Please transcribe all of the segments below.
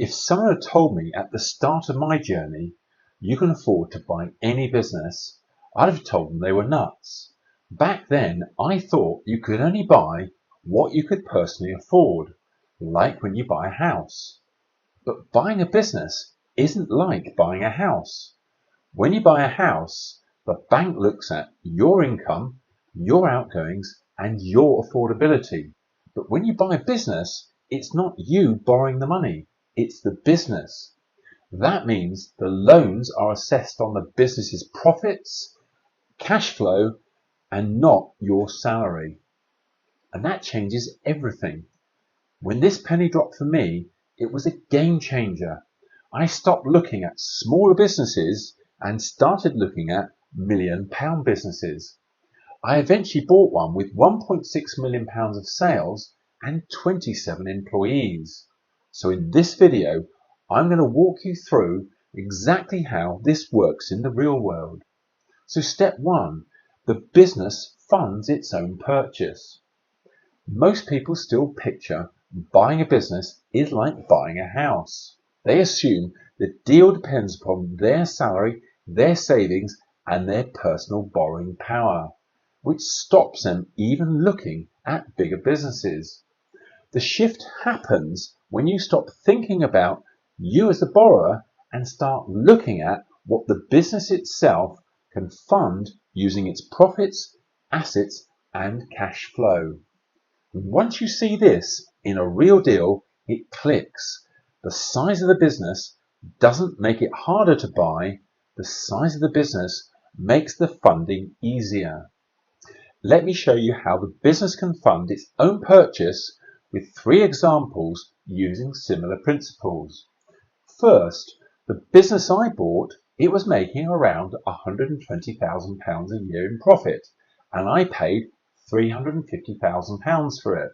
If someone had told me at the start of my journey, you can afford to buy any business, I'd have told them they were nuts. Back then, I thought you could only buy what you could personally afford, like when you buy a house. But buying a business isn't like buying a house. When you buy a house, the bank looks at your income, your outgoings, and your affordability. But when you buy a business, it's not you borrowing the money, it's the business. That means the loans are assessed on the business's profits, cash flow, and not your salary. And that changes everything. When this penny dropped for me, it was a game changer. I stopped looking at smaller businesses and started looking at £1 million businesses. I eventually bought one with £1.6 million of sales and 27 employees. So in this video, I'm going to walk you through exactly how this works in the real world. So step 1, the business funds its own purchase. Most people still picture buying a business is like buying a house. They assume the deal depends upon their salary, their savings, and their personal borrowing power, which stops them even looking at bigger businesses. The shift happens when you stop thinking about you as the borrower and start looking at what the business itself can fund using its profits, assets, and cash flow. Once you see this in a real deal, it clicks. The size of the business doesn't make it harder to buy. The size of the business makes the funding easier. Let me show you how the business can fund its own purchase with 3 examples using similar principles. First, the business I bought, it was making around £120,000 a year in profit, and I paid £350,000 for it.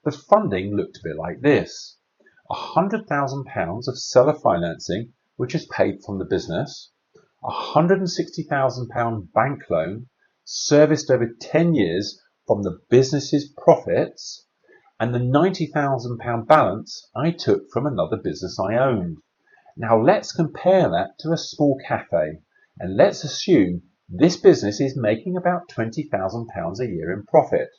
The funding looked a bit like this: £100,000 of seller financing, which is paid from the business, a £160,000 bank loan serviced over 10 years from the business's profits, and the £90,000 balance I took from another business I owned. Now let's compare that to a small cafe, and let's assume this business is making about £20,000 a year in profit.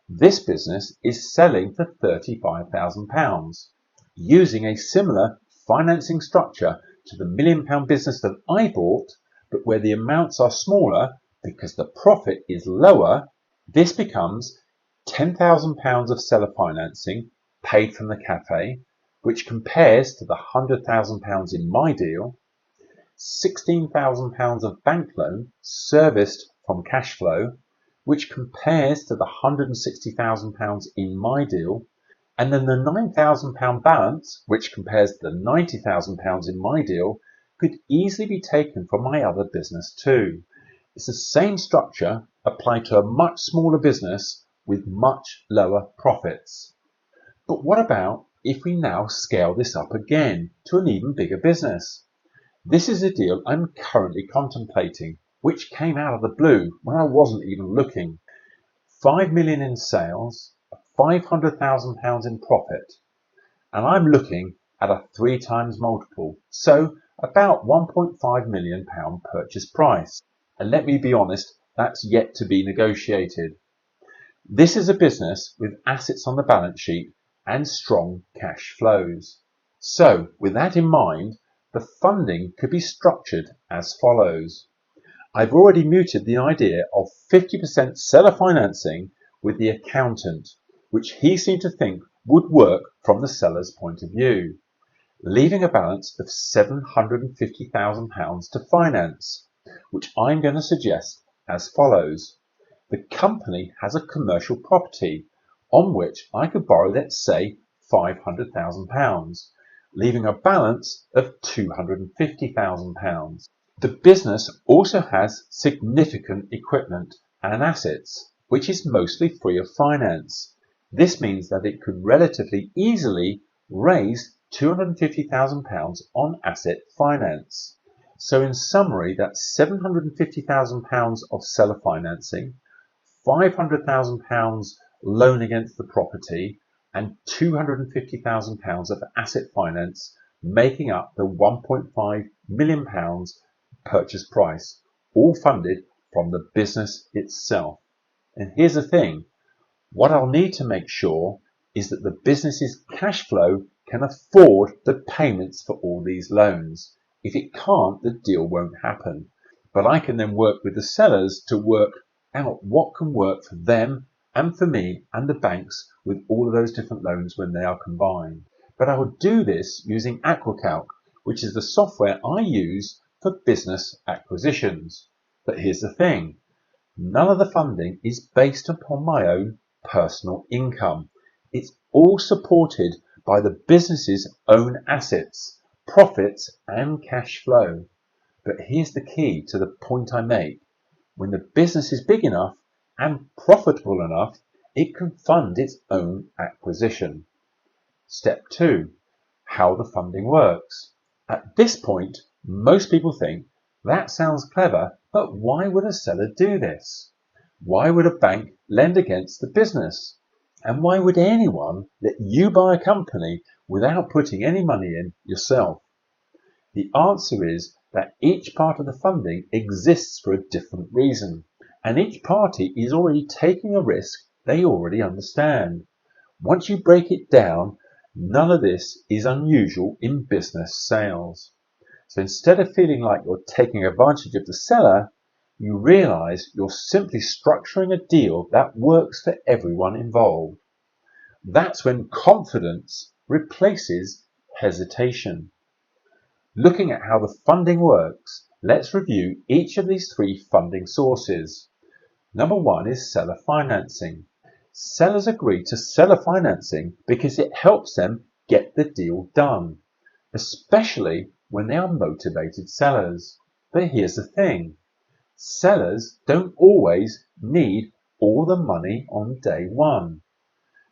This business is selling for £35,000, using a similar financing structure to the £1 million business that I bought, but where the amounts are smaller because the profit is lower. This becomes £10,000 of seller financing paid from the cafe, which compares to the £100,000 in my deal, £16,000 of bank loan serviced from cash flow, which compares to the £160,000 in my deal, and then the £9,000 balance, which compares to the £90,000 in my deal, could easily be taken from my other business too. It's the same structure applied to a much smaller business with much lower profits. But what about if we now scale this up again to an even bigger business? This is a deal I'm currently contemplating, which came out of the blue when I wasn't even looking. £5 million in sales, £500,000 in profit, and I'm looking at a 3 times multiple, so about £1.5 million purchase price. And let me be honest, that's yet to be negotiated. This is a business with assets on the balance sheet and strong cash flows. So with that in mind, the funding could be structured as follows. I've already mooted the idea of 50% seller financing with the accountant, which he seemed to think would work from the seller's point of view, leaving a balance of £750,000 to finance, which I'm going to suggest as follows. The company has a commercial property on which I could borrow, let's say, £500,000, leaving a balance of £250,000. The business also has significant equipment and assets, which is mostly free of finance. This means that it could relatively easily raise £250,000 on asset finance. So in summary, that's £750,000 of seller financing, £500,000 loan against the property, and £250,000 of asset finance, making up the £1.5 million purchase price, all funded from the business itself. And here's the thing, what I'll need to make sure is that the business's cash flow can afford the payments for all these loans. If it can't, the deal won't happen. But I can then work with the sellers to work out what can work for them and for me and the banks with all of those different loans when they are combined. But I will do this using AquaCalc, which is the software I use for business acquisitions. But here's the thing, none of the funding is based upon my own personal income. It's all supported by the business's own assets, profits and cash flow. But here's the key to the point I make. When the business is big enough and profitable enough, it can fund its own acquisition. Step 2. How the funding works. At this point, most people think, that sounds clever, but why would a seller do this? Why would a bank lend against the business? And why would anyone let you buy a company without putting any money in yourself? The answer is that each part of the funding exists for a different reason, and each party is already taking a risk they already understand. Once you break it down, none of this is unusual in business sales. So instead of feeling like you're taking advantage of the seller, you realize you're simply structuring a deal that works for everyone involved. That's when confidence replaces hesitation. Looking at how the funding works, let's review each of these three funding sources. Number 1 is seller financing. Sellers agree to seller financing because it helps them get the deal done, especially when they are motivated sellers. But here's the thing, sellers don't always need all the money on day one.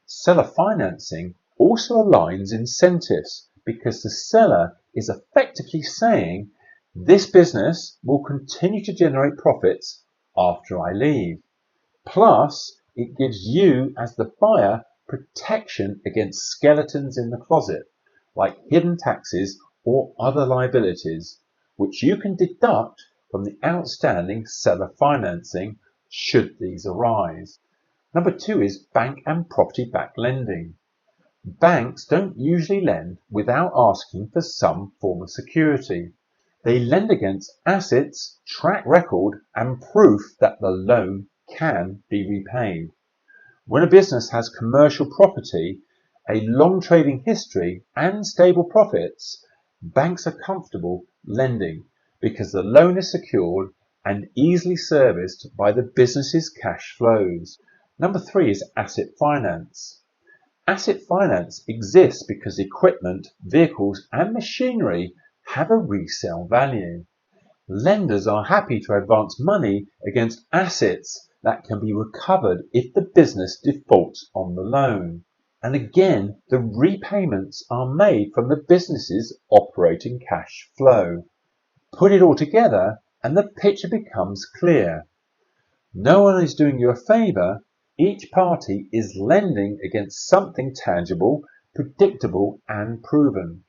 Seller financing also aligns incentives because the seller is effectively saying, this business will continue to generate profits after I leave. Plus, it gives you as the buyer protection against skeletons in the closet, like hidden taxes or other liabilities, which you can deduct from the outstanding seller financing should these arise. Number 2 is bank and property-backed lending. Banks don't usually lend without asking for some form of security. They lend against assets, track record, and proof that the loan can be repaid. When a business has commercial property, a long trading history, and stable profits, banks are comfortable lending because the loan is secured and easily serviced by the business's cash flows. Number 3 is asset finance. Asset finance exists because equipment, vehicles, and machinery have a resale value. Lenders are happy to advance money against assets that can be recovered if the business defaults on the loan. And again, the repayments are made from the business's operating cash flow. Put it all together and the picture becomes clear. No one is doing you a favor. Each party is lending against something tangible, predictable, and proven.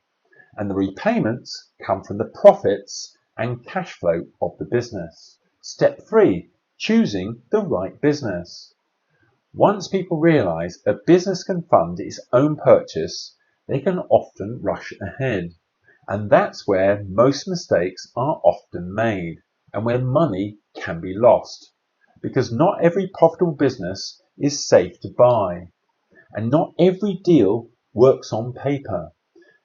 And the repayments come from the profits and cash flow of the business. Step 3, choosing the right business. Once people realize a business can fund its own purchase, they can often rush ahead. And that's where most mistakes are often made and where money can be lost. Because not every profitable business is safe to buy. And not every deal works on paper.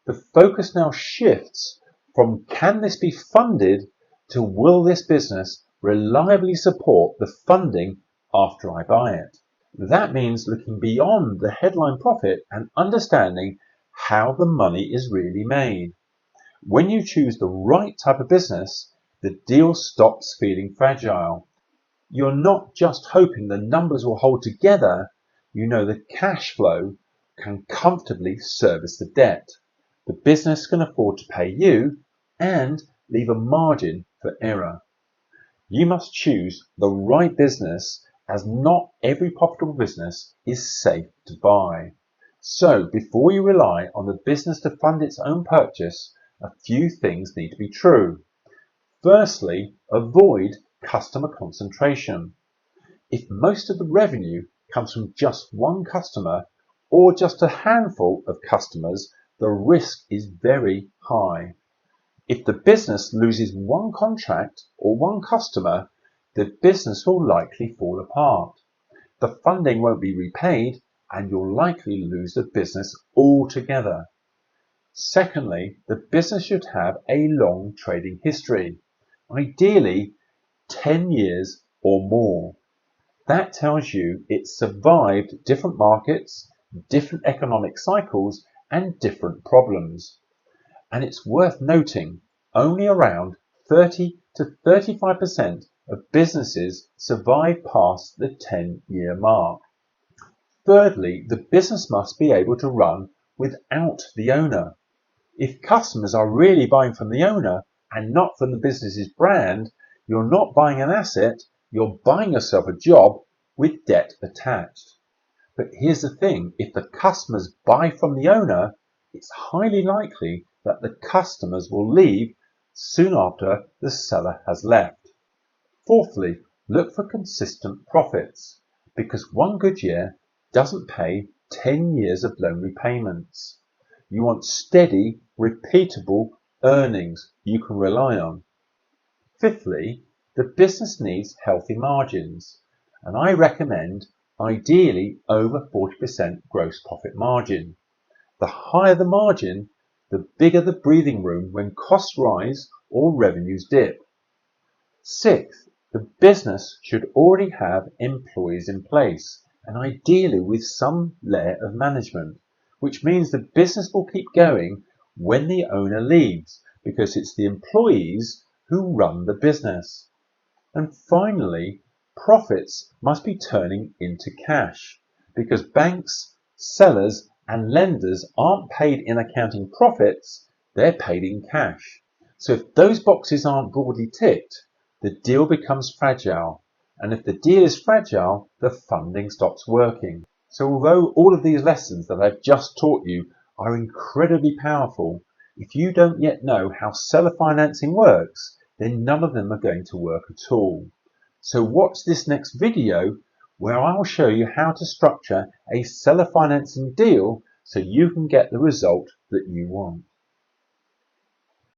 The focus now shifts from can this be funded to will this business reliably support the funding after I buy it. That means looking beyond the headline profit and understanding how the money is really made. When you choose the right type of business, the deal stops feeling fragile. You're not just hoping the numbers will hold together, you know the cash flow can comfortably service the debt. The business can afford to pay you and leave a margin for error. You must choose the right business as not every profitable business is safe to buy. So before you rely on the business to fund its own purchase, a few things need to be true. Firstly, avoid customer concentration. If most of the revenue comes from just one customer or just a handful of customers, the risk is very high. If the business loses one contract or one customer, the business will likely fall apart. The funding won't be repaid and you'll likely lose the business altogether. Secondly, the business should have a long trading history, ideally 10 years or more. That tells you it's survived different markets, different economic cycles, and different problems. And it's worth noting, only around 30 to 35% of businesses survive past the 10-year mark. Thirdly, the business must be able to run without the owner. If customers are really buying from the owner and not from the business's brand, you're not buying an asset, you're buying yourself a job with debt attached. But here's the thing, if the customers buy from the owner, it's highly likely that the customers will leave soon after the seller has left. Fourthly, look for consistent profits, because one good year doesn't pay 10 years of loan repayments. You want steady, repeatable earnings you can rely on. Fifthly, the business needs healthy margins, and I recommend ideally over 40% gross profit margin. The higher the margin, the bigger the breathing room when costs rise or revenues dip. Sixth, the business should already have employees in place, and ideally with some layer of management, which means the business will keep going when the owner leaves, because it's the employees who run the business. And finally, profits must be turning into cash, because banks, sellers, and lenders aren't paid in accounting profits, they're paid in cash. So if those boxes aren't broadly ticked, the deal becomes fragile. And if the deal is fragile, the funding stops working. So although all of these lessons that I've just taught you are incredibly powerful, if you don't yet know how seller financing works, then none of them are going to work at all. So watch this next video where I'll show you how to structure a seller financing deal so you can get the result that you want.